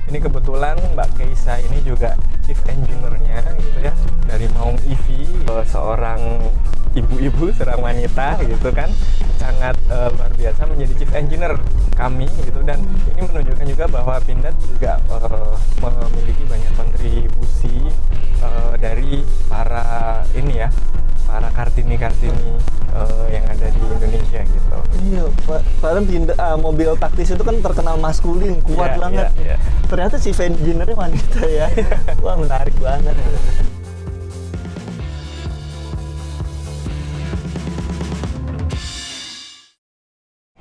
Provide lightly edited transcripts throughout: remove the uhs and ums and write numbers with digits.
Ini kebetulan Mbak Keisa ini juga chief engineer-nya gitu ya, dari Maung EV, seorang ibu-ibu, seorang wanita gitu kan, sangat luar biasa menjadi chief engineer kami gitu. Dan ini menunjukkan juga bahwa Pindad juga memiliki banyak kontribusi dari para ini ya, para kartini-kartini yang ada di Indonesia gitu. Iya, padahal mobil taktis itu kan terkenal maskulin, kuat banget. Yeah. Ternyata chief engineer-nya wanita ya. Wah, menarik banget.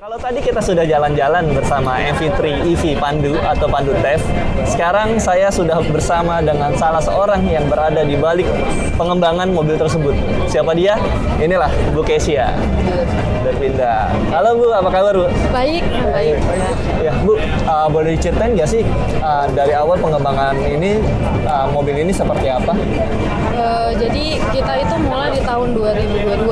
Kalau tadi kita sudah jalan-jalan bersama MV3 EV Pandu atau Pandu TEV, sekarang saya sudah bersama dengan salah seorang yang berada di balik pengembangan mobil tersebut. Siapa dia? Inilah Bu Kesia dari Pindad. Halo Bu, apa kabar Bu? Baik. Ya Bu, boleh diceritain nggak sih dari awal pengembangan ini, mobil ini seperti apa? Jadi kita itu mulai di tahun 2022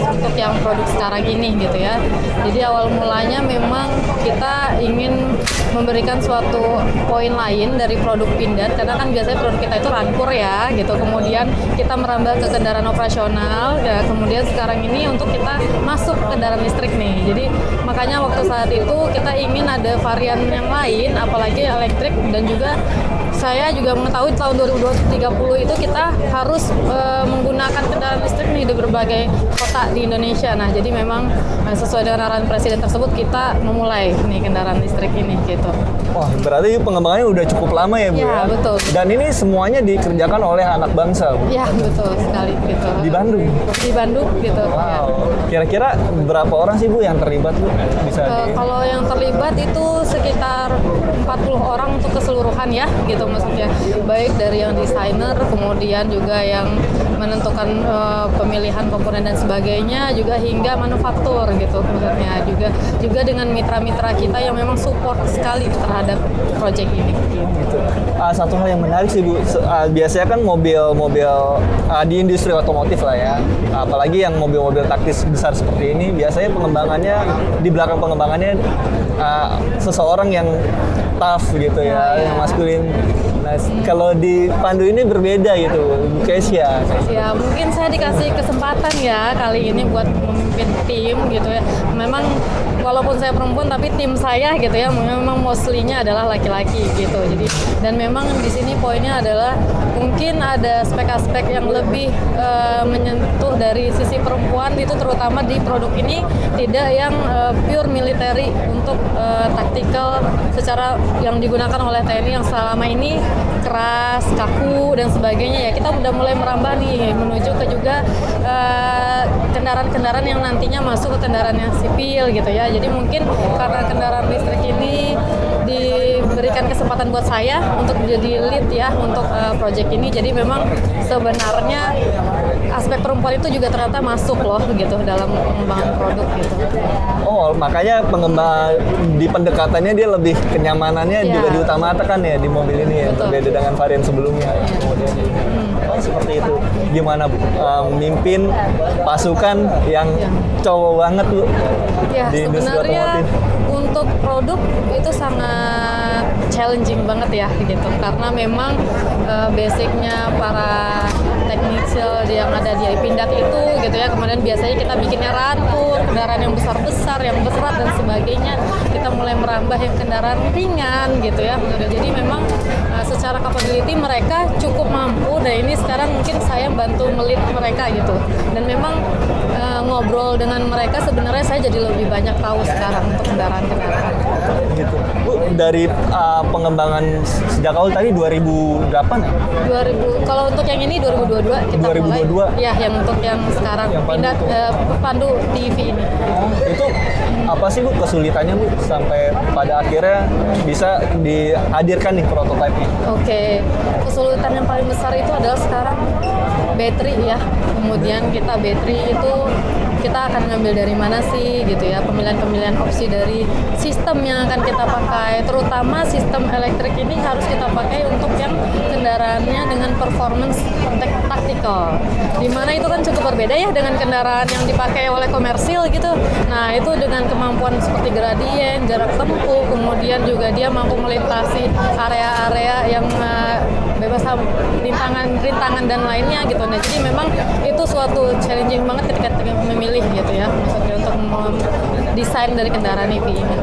untuk yang produk sekarang ini gitu ya. Jadi awal mulanya memang kita ingin memberikan suatu poin lain dari produk Pindad, karena kan biasanya produk kita itu rampur ya gitu. Kemudian kita merambah ke kendaraan operasional ya, kemudian sekarang ini untuk kita masuk ke kendaraan listrik nih. Jadi makanya waktu saat itu kita ingin ada varian yang lain, apalagi elektrik, dan juga saya juga mengetahui tahun 2030 itu kita harus menggunakan kendaraan listrik nih di berbagai kota di Indonesia. Nah, jadi memang sesuai dengan arahan Presiden tersebut kita memulai nih kendaraan listrik ini gitu. Wah, berarti pengembangannya udah cukup lama ya Bu? Ya, betul. Dan ini semuanya dikerjakan oleh anak bangsa Bu? Ya, betul sekali gitu. Di Bandung? Di Bandung gitu. Ya. Wow. Kira-kira berapa orang sih Bu yang terlibat Bu? Kalau yang terlibat itu sekitar 40 orang untuk keseluruhan ya gitu maksudnya. Baik dari yang desainer, kemudian juga yang menentukan pemilihan komponen dan sebagainya, juga hingga manufaktur gitu maksudnya. Juga dengan mitra-mitra kita yang memang support sekali terhadap proyek ini. Gitu. Satu hal yang menarik sih Bu, biasanya kan mobil-mobil di industri otomotif lah ya, apalagi yang mobil-mobil taktis besar seperti ini, biasanya pengembangannya, di belakang pengembangannya seseorang yang tough gitu ya, yang maskulin. Nah, kalau di Pandu ini berbeda gitu, Bu Kesia. Ya, mungkin saya dikasih kesempatan ya kali ini buat memimpin tim gitu ya. Memang walaupun saya perempuan tapi tim saya gitu ya memang mostly-nya adalah laki-laki gitu. Jadi dan memang di sini poinnya adalah mungkin ada aspek-aspek yang lebih menyentuh dari sisi perempuan, itu terutama di produk ini tidak yang pure military untuk taktikal secara yang digunakan oleh TNI yang selama ini keras, kaku dan sebagainya ya. Kita udah mulai merambah nih menuju ke juga kendaraan-kendaraan yang nantinya masuk ke kendaraan yang sipil gitu ya. Jadi mungkin karena kendaraan listrik ini diberikan kesempatan buat saya untuk jadi lead ya untuk project ini. Jadi memang sebenarnya aspek perempuan itu juga ternyata masuk loh gitu dalam pengembangan produk gitu. Oh, makanya di pendekatannya dia lebih kenyamanannya juga diutamakan ya di mobil ini ya, berbeda dengan varian sebelumnya. Kemudian oh, seperti itu. Gimana Bu, mimpin pasukan yang cowok banget Bu Ya, di industri sebenarnya otomotif? untuk produk itu sangat challenging banget ya gitu, karena memang basicnya para teknikal yang ada di Pindad itu gitu ya, kemudian biasanya kita bikinnya rampur, kendaraan yang besar-besar, yang berat dan sebagainya, kita mulai merambah yang kendaraan ringan gitu ya. Jadi memang secara capability mereka cukup mampu, dan ini sekarang mungkin saya bantu melit mereka gitu, dan memang ngobrol dengan mereka sebenarnya saya jadi lebih banyak tahu sekarang untuk kendaraan-kendaraan Gitu. Bu, dari pengembangan sejak awal tadi 2008 ya? 2000, kalau untuk yang ini 2022 kita 2022? mulai. Ya, yang untuk yang sekarang Yang Pandu. Pindad Pandu TV ini. Oh, itu apa sih Bu kesulitannya Bu sampai pada akhirnya bisa dihadirkan nih prototipe-nya? Oke, kesulitan yang paling besar itu adalah sekarang battery ya. Kemudian kita battery itu kita akan ngambil dari mana sih gitu ya, pemilihan opsi dari sistem yang akan kita pakai, terutama sistem elektrik ini harus kita pakai untuk yang kendaraannya dengan performance taktikal, dimana itu kan cukup berbeda ya dengan kendaraan yang dipakai oleh komersil gitu. Nah itu dengan kemampuan seperti gradien, jarak tempuh, kemudian juga dia mampu melintasi area-area yang bebas rintangan dan lainnya gitu. Nah jadi memang itu suatu challenging banget ketika memilih gitu ya, maksudnya untuk desain dari kendaraan EV ini.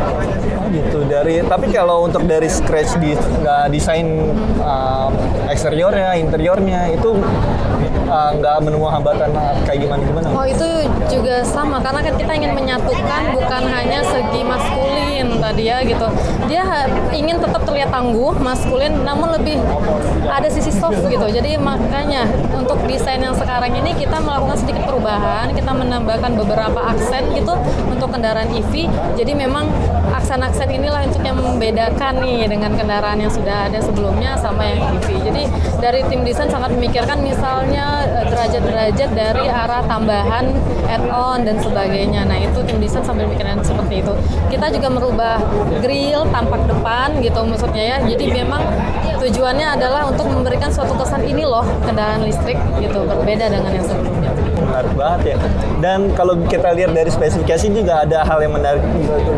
Gitu. Tapi kalau untuk dari scratch desain eksteriornya, interiornya itu nggak menemui hambatan kayak gimana? Oh itu juga sama, karena kan kita ingin menyatukan bukan hanya segi maskulin tadi ya gitu. Dia ingin tetap terlihat tangguh, maskulin, namun lebih ada sisi soft gitu. Jadi makanya untuk desain yang sekarang ini kita melakukan sedikit perubahan, kita menambahkan beberapa aksen gitu untuk kendaraan EV. Jadi memang aksen-aksen inilah untuk yang membedakan nih dengan kendaraan yang sudah ada sebelumnya sama yang EV. Jadi dari tim desain sangat memikirkan misalnya derajat-derajat dari arah tambahan, add-on dan sebagainya. Nah itu tim desain sambil mikirin seperti itu. Kita juga merubah grill tampak depan gitu maksudnya ya. Jadi memang tujuannya adalah untuk memberikan suatu kesan ini loh kendaraan listrik gitu, berbeda dengan yang sebelumnya. Menarik banget ya. Dan kalau kita lihat dari spesifikasi juga ada hal yang menarik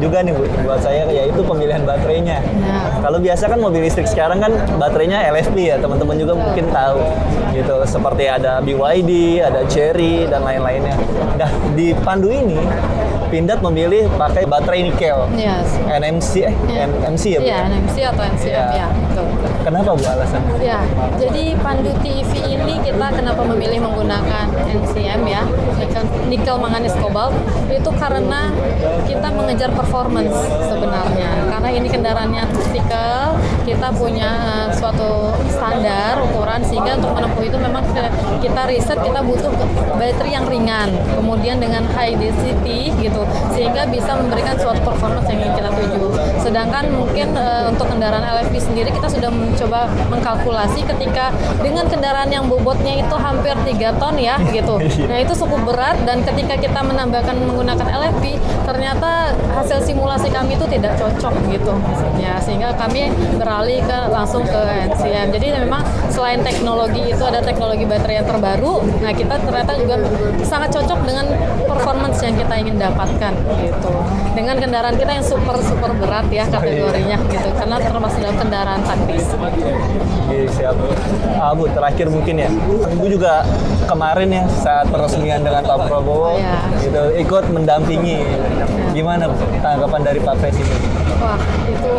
juga nih Bu, buat saya, yaitu pemilihan baterainya. Nah. Kalau biasa kan mobil listrik sekarang kan baterainya LFP ya, teman-teman juga mungkin tahu gitu. Seperti ada BYD, ada Chery dan lain-lainnya. Nah di Pandu ini Pindad memilih pakai baterai nikel. Yes. NMC NMC ya Bu? Iya, NMC atau NCM ya, betul. Kenapa Bu alasan? Ya, jadi Pandu EV ini kita kenapa memilih menggunakan NCM ya, nikel manganis kobalt, itu karena kita mengejar performance sebenarnya. Karena ini kendaraannya taktikal, kita punya suatu standar ukuran sehingga untuk menempuh itu memang kita riset kita butuh baterai yang ringan, kemudian dengan high density gitu, sehingga bisa memberikan suatu performance yang ingin kita tuju. Sedangkan mungkin untuk kendaraan LFP sendiri kita sudah mencoba mengkalkulasi ketika dengan kendaraan yang bobotnya itu hampir 3 ton ya gitu. Nah itu cukup berat, dan ketika kita menambahkan menggunakan LFP ternyata hasil simulasi kami itu tidak cocok gitu maksudnya, sehingga kami beralih langsung ke NCM. Jadi memang selain teknologi itu ada teknologi baterai yang terbaru, nah kita ternyata juga sangat cocok dengan performance yang kita ingin dapatkan gitu. Dengan kendaraan kita yang super berat ya kategorinya gitu, karena termasuk dalam kendaraan taktis. Oke, siap. Bu, terakhir mungkin ya, Bu juga kemarin ya saat peresmian dengan Pak Prabowo gitu ikut mendampingi. Gimana tanggapan dari Pak Presiden? Wah, itu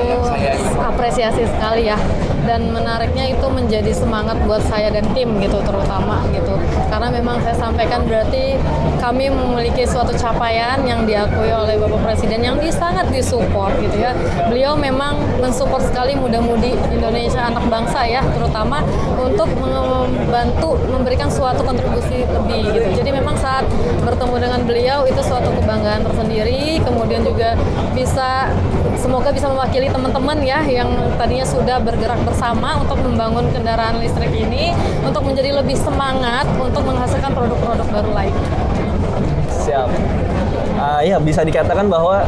apresiasi sekali ya. Dan menariknya itu menjadi semangat buat saya dan tim gitu, terutama gitu. Karena memang saya sampaikan berarti kami memiliki suatu capaian yang diakui oleh Bapak Presiden yang sangat disupport gitu ya. Beliau memang mensupport sekali muda-mudi Indonesia, anak bangsa ya, terutama untuk membantu memberikan suatu kontribusi lebih gitu. Jadi memang saat bertemu dengan beliau itu suatu kebanggaan tersendiri. Kemudian juga semoga bisa mewakili teman-teman ya yang tadinya sudah bergerak bersama untuk membangun kendaraan listrik ini untuk menjadi lebih semangat untuk menghasilkan produk-produk baru lain. Siap. Ya bisa dikatakan bahwa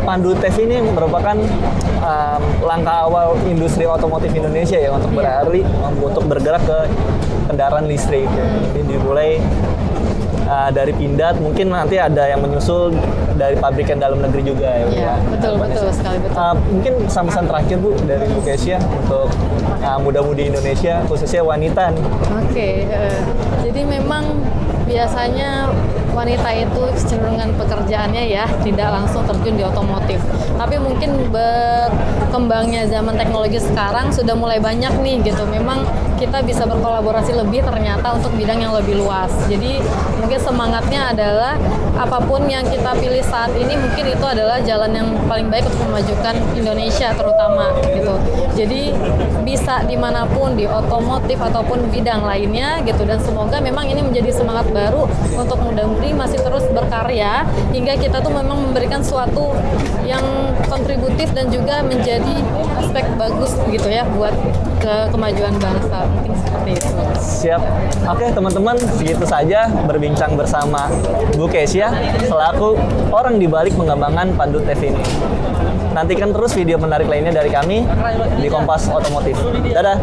Pandu TEV ini merupakan langkah awal industri otomotif Indonesia ya untuk beralih untuk bergerak ke kendaraan listrik. Ini dimulai dari Pindad, mungkin nanti ada yang menyusul dari pabrikan dalam negeri juga ya. Iya, betul sekali, betul. Mungkin pesan terakhir Bu dari Bu Kesia untuk muda-mudi Indonesia, khususnya wanita nih. Oke, jadi memang biasanya wanita itu kecenderungan pekerjaannya ya tidak langsung terjun di otomotif. Tapi mungkin berkembangnya zaman teknologi sekarang sudah mulai banyak nih gitu. Memang kita bisa berkolaborasi lebih ternyata untuk bidang yang lebih luas. Jadi mungkin semangatnya adalah apapun yang kita pilih saat ini mungkin itu adalah jalan yang paling baik untuk memajukan Indonesia terutama gitu. Jadi bisa dimanapun di otomotif ataupun bidang lainnya gitu, dan semoga memang ini menjadi semangat baru untuk muda-mudi ini masih terus berkarya hingga kita tuh memang memberikan sesuatu yang kontributif dan juga menjadi aspek bagus gitu ya buat kemajuan bangsa, mungkin seperti itu. Siap. Oke teman-teman, segitu saja berbincang bersama Bu Kesia selaku orang di balik pengembangan Pandu TV ini. Nantikan terus video menarik lainnya dari kami di Kompas Otomotif. Dadah.